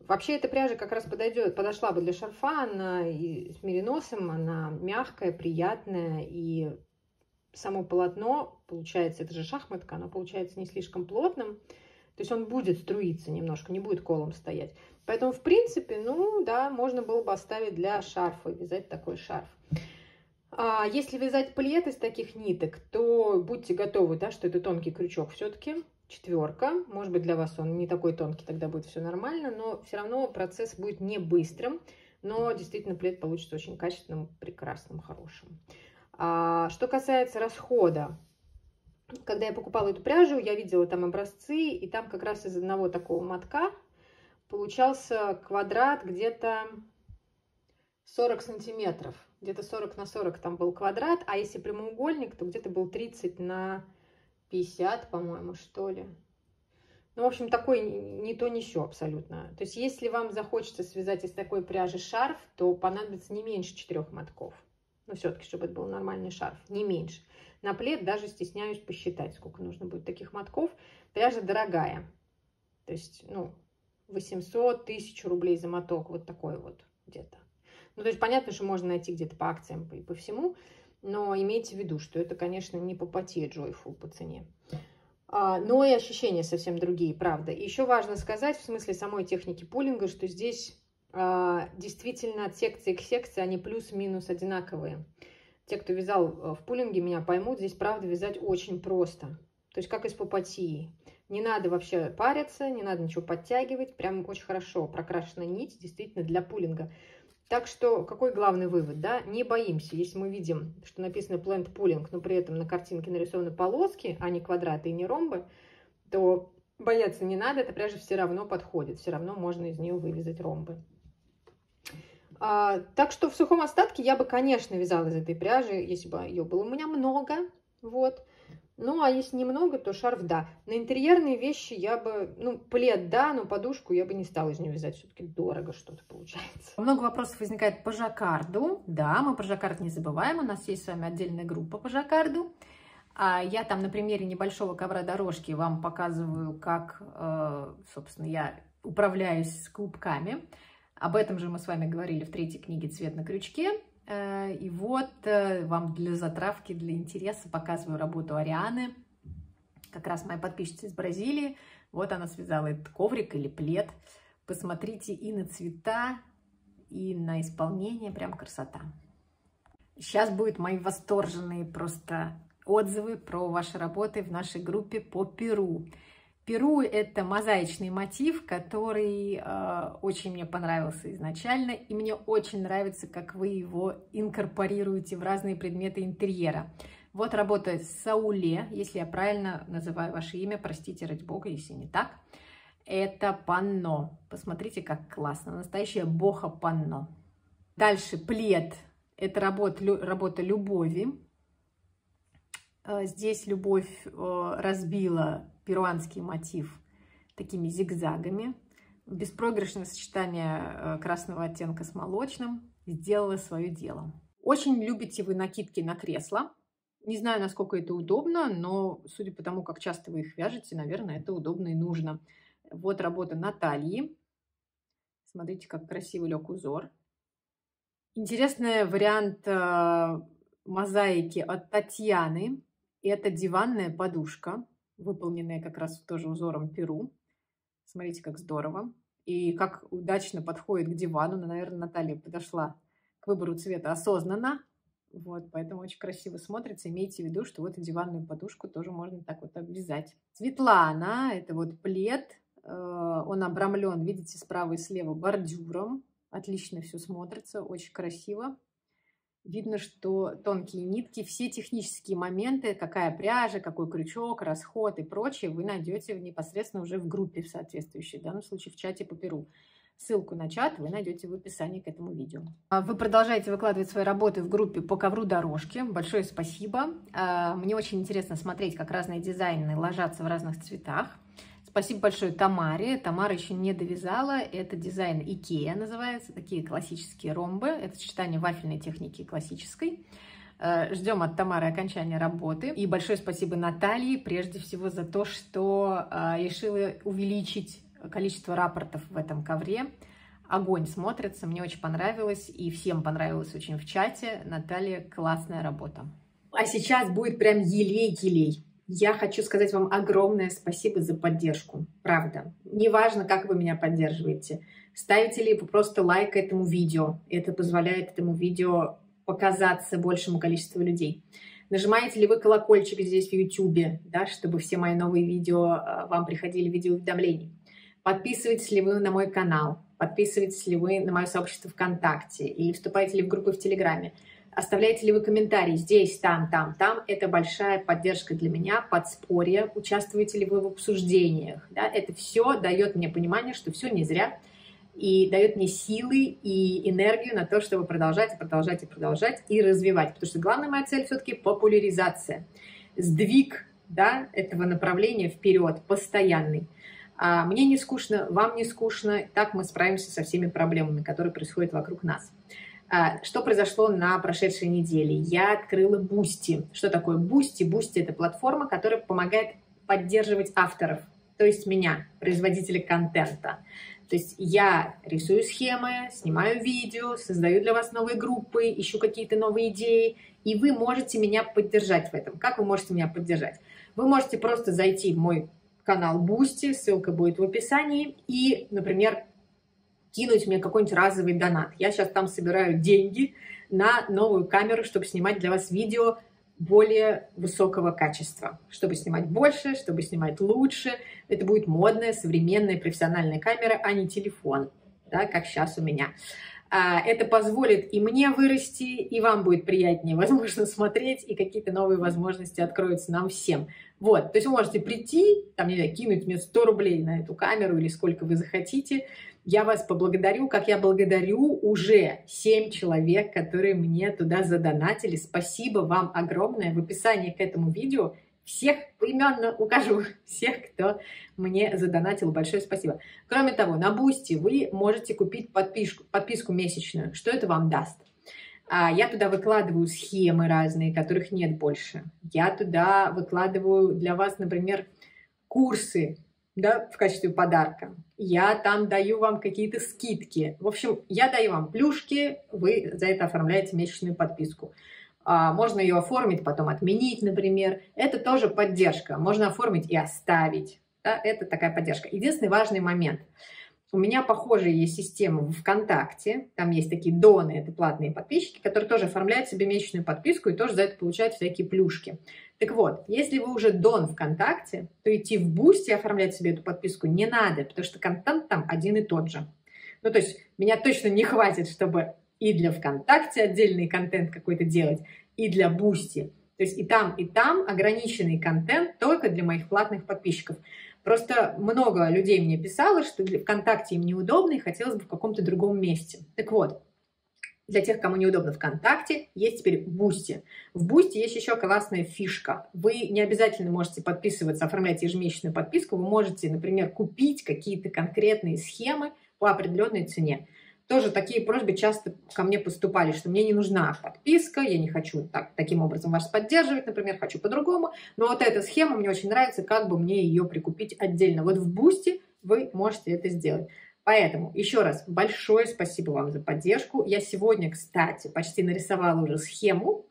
Вообще эта пряжа как раз подошла бы для шарфа, она и с мериносом, она мягкая, приятная, и само полотно, получается, это же шахматка, оно получается не слишком плотным, то есть он будет струиться немножко, не будет колом стоять. Поэтому, в принципе, ну да, можно было бы оставить для шарфа, вязать такой шарф. Если вязать плед из таких ниток, то будьте готовы, да, что это тонкий крючок все-таки. 4. Может быть, для вас он не такой тонкий, тогда будет все нормально, но все равно процесс будет не быстрым, но действительно плед получится очень качественным, прекрасным, хорошим. Что касается расхода, когда я покупала эту пряжу, я видела там образцы, и там как раз из одного такого мотка получался квадрат где-то 40 сантиметров. Где-то 40 на 40 там был квадрат, а если прямоугольник, то где-то был 30 на 50, по-моему, что ли. Ну, в общем, такой ни то, ни сё абсолютно. То есть, если вам захочется связать из такой пряжи шарф, то понадобится не меньше 4 мотков. Ну, все-таки, чтобы это был нормальный шарф, не меньше. На плед даже стесняюсь посчитать, сколько нужно будет таких мотков. Пряжа дорогая. То есть, ну, 800-1000 рублей за моток, вот такой вот где-то. Ну, то есть, понятно, что можно найти где-то по акциям и по всему, но имейте в виду, что это, конечно, не по Патье Joyful по цене. Но и ощущения совсем другие, правда. И еще важно сказать, в смысле самой техники пулинга, что здесь действительно от секции к секции они плюс-минус одинаковые. Те, кто вязал в пулинге, меня поймут, здесь, правда, вязать очень просто. То есть, как из Папатьи. Не надо вообще париться, не надо ничего подтягивать. Прям очень хорошо прокрашена нить, действительно, для пулинга. Так что, какой главный вывод, да? Не боимся. Если мы видим, что написано Planned Pulling, но при этом на картинке нарисованы полоски, а не квадраты и не ромбы, то бояться не надо, эта пряжа все равно подходит. Все равно можно из нее вывязать ромбы. Так что в сухом остатке я бы, конечно, вязала из этой пряжи, если бы ее было у меня много. Вот. Ну, а если немного, то шарф, да. На интерьерные вещи я бы, ну, плед, да, но подушку я бы не стала из нее вязать. Все-таки дорого что-то получается. Много вопросов возникает по жаккарду. Да, мы про жаккард не забываем. У нас есть с вами отдельная группа по жаккарду. Я там на примере небольшого ковра дорожки вам показываю, как, собственно, я управляюсь с клубками. Об этом же мы с вами говорили в 3-й книге «Цвет на крючке». И вот вам для затравки, для интереса показываю работу Арианы. Как раз моя подписчица из Бразилии. Вот она связала этот коврик или плед. Посмотрите и на цвета, и на исполнение. Прям красота. Сейчас будут мои восторженные просто отзывы про ваши работы в нашей группе по Перу. Перу – это мозаичный мотив, который очень мне понравился изначально, и мне очень нравится, как вы его инкорпорируете в разные предметы интерьера. Вот работа Сауле, если я правильно называю ваше имя, простите, ради бога, если не так. Это панно. Посмотрите, как классно. Настоящее бохо-панно. Дальше плед. Это работа любови. Здесь любовь разбила перуанский мотив такими зигзагами. Беспроигрышное сочетание красного оттенка с молочным сделало свое дело. Очень любите вы накидки на кресла. Не знаю, насколько это удобно, но судя по тому, как часто вы их вяжете, наверное, это удобно и нужно. Вот работа Натальи. Смотрите, как красиво лег узор. Интересный вариант мозаики от Татьяны. Это диванная подушка, выполненная как раз тоже узором Перу. Смотрите, как здорово. И как удачно подходит к дивану. Наверное, Наталья подошла к выбору цвета осознанно. Вот, поэтому очень красиво смотрится. Имейте в виду, что вот и диванную подушку тоже можно так вот обвязать. Светлана, это вот плед. Он обрамлен, видите, справа и слева бордюром. Отлично все смотрится, очень красиво. Видно, что тонкие нитки, все технические моменты, какая пряжа, какой крючок, расход и прочее, вы найдете непосредственно уже в группе в соответствующей, в данном случае в чате по Перу. Ссылку на чат вы найдете в описании к этому видео. Вы продолжаете выкладывать свои работы в группе по ковру дорожки. Большое спасибо. Мне очень интересно смотреть, как разные дизайны ложатся в разных цветах. Спасибо большое Тамаре. Тамара еще не довязала. Это дизайн Икея называется. Такие классические ромбы. Это сочетание вафельной техники и классической. Ждем от Тамары окончания работы. И большое спасибо Наталье, прежде всего, за то, что решила увеличить количество рапортов в этом ковре. Огонь смотрится. Мне очень понравилось. И всем понравилось очень в чате. Наталья, классная работа. А сейчас будет прям елей-елей. Я хочу сказать вам огромное спасибо за поддержку, правда. Неважно, как вы меня поддерживаете. Ставите ли вы просто лайк этому видео. Это позволяет этому видео показаться большему количеству людей. Нажимаете ли вы колокольчик здесь в YouTube, да, чтобы все мои новые видео вам приходили в виде уведомлений. Подписываетесь ли вы на мой канал, подписываетесь ли вы на мое сообщество ВКонтакте или вступаете ли в группы в Телеграме. Оставляете ли вы комментарии здесь, там, там, там. Это большая поддержка для меня, подспорье. Участвуете ли вы в обсуждениях. Да? Это все дает мне понимание, что все не зря. И дает мне силы и энергию на то, чтобы продолжать и развивать. Потому что главная моя цель все-таки популяризация. Сдвиг, да, этого направления вперед, постоянный. Мне не скучно, вам не скучно. Так мы справимся со всеми проблемами, которые происходят вокруг нас. Что произошло на прошедшей неделе? Я открыла Boosty. Что такое Boosty? Boosty – это платформа, которая помогает поддерживать авторов, то есть меня, производителя контента. То есть я рисую схемы, снимаю видео, создаю для вас новые группы, ищу какие-то новые идеи, и вы можете меня поддержать в этом. Как вы можете меня поддержать? Вы можете просто зайти в мой канал Boosty, ссылка будет в описании, и, например, кинуть мне какой-нибудь разовый донат. Я сейчас там собираю деньги на новую камеру, чтобы снимать для вас видео более высокого качества. Чтобы снимать больше, чтобы снимать лучше. Это будет модная, современная, профессиональная камера, а не телефон, да, как сейчас у меня. Это позволит и мне вырасти, и вам будет приятнее, возможно, смотреть, и какие-то новые возможности откроются нам всем. Вот, то есть вы можете прийти, там, не знаю, кинуть мне 100 рублей на эту камеру или сколько вы захотите. Я вас поблагодарю, как я благодарю уже 7 человек, которые мне туда задонатили. Спасибо вам огромное. В описании к этому видео всех поименно укажу, всех, кто мне задонатил. Большое спасибо. Кроме того, на Boosty вы можете купить подписку месячную. Что это вам даст? Я туда выкладываю схемы разные, которых нет больше. Я туда выкладываю для вас, например, курсы, да, в качестве подарка. Я там даю вам какие-то скидки. В общем, я даю вам плюшки, вы за это оформляете месячную подписку. Можно ее оформить, потом отменить, например. Это тоже поддержка. Можно оформить и оставить. Да, это такая поддержка. Единственный важный момент. У меня похожая есть система в ВКонтакте. Там есть такие доны, это платные подписчики, которые тоже оформляют себе месячную подписку и тоже за это получают всякие плюшки. Так вот, если вы уже дон ВКонтакте, то идти в Boosty и оформлять себе эту подписку не надо, потому что контент там один и тот же. Ну, то есть меня точно не хватит, чтобы и для ВКонтакте отдельный контент какой-то делать, и для Boosty. То есть и там ограниченный контент только для моих платных подписчиков. Просто много людей мне писало, что для ВКонтакте им неудобно и хотелось бы в каком-то другом месте. Так вот, для тех, кому неудобно ВКонтакте, есть теперь Boosty. В Boosty есть еще классная фишка. Вы не обязательно можете подписываться, оформлять ежемесячную подписку. Вы можете, например, купить какие-то конкретные схемы по определенной цене. Тоже такие просьбы часто ко мне поступали, что мне не нужна подписка, я не хочу таким образом вас поддерживать, например, хочу по-другому. Но вот эта схема мне очень нравится, как бы мне ее прикупить отдельно. Вот в Boosty вы можете это сделать. Поэтому еще раз большое спасибо вам за поддержку. Я сегодня, кстати, почти нарисовала уже схему.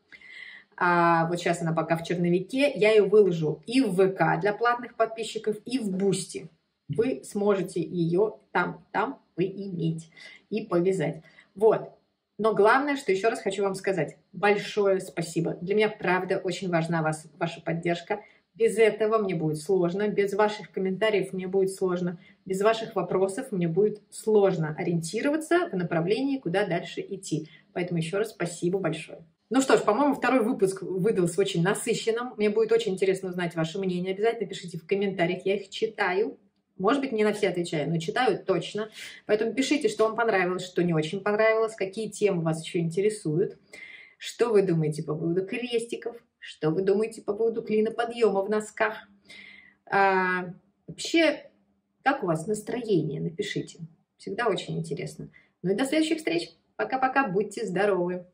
Вот сейчас она пока в черновике. Я ее выложу и в ВК для платных подписчиков, и в Boosty. Вы сможете ее там поиметь и повязать. Вот. Но главное, что еще раз хочу вам сказать. Большое спасибо. Для меня, правда, очень важна ваша поддержка. Без этого мне будет сложно, без ваших комментариев мне будет сложно, без ваших вопросов мне будет сложно ориентироваться в направлении, куда дальше идти. Поэтому еще раз спасибо большое. Ну что ж, по-моему, второй выпуск выдался очень насыщенным. Мне будет очень интересно узнать ваше мнение. Обязательно пишите в комментариях, я их читаю. Может быть, не на все отвечаю, но читаю точно. Поэтому пишите, что вам понравилось, что не очень понравилось, какие темы вас еще интересуют. Что вы думаете по поводу крестиков? Что вы думаете по поводу клиноподъема в носках? Вообще, как у вас настроение? Напишите. Всегда очень интересно. Ну и до следующих встреч. Пока-пока. Будьте здоровы.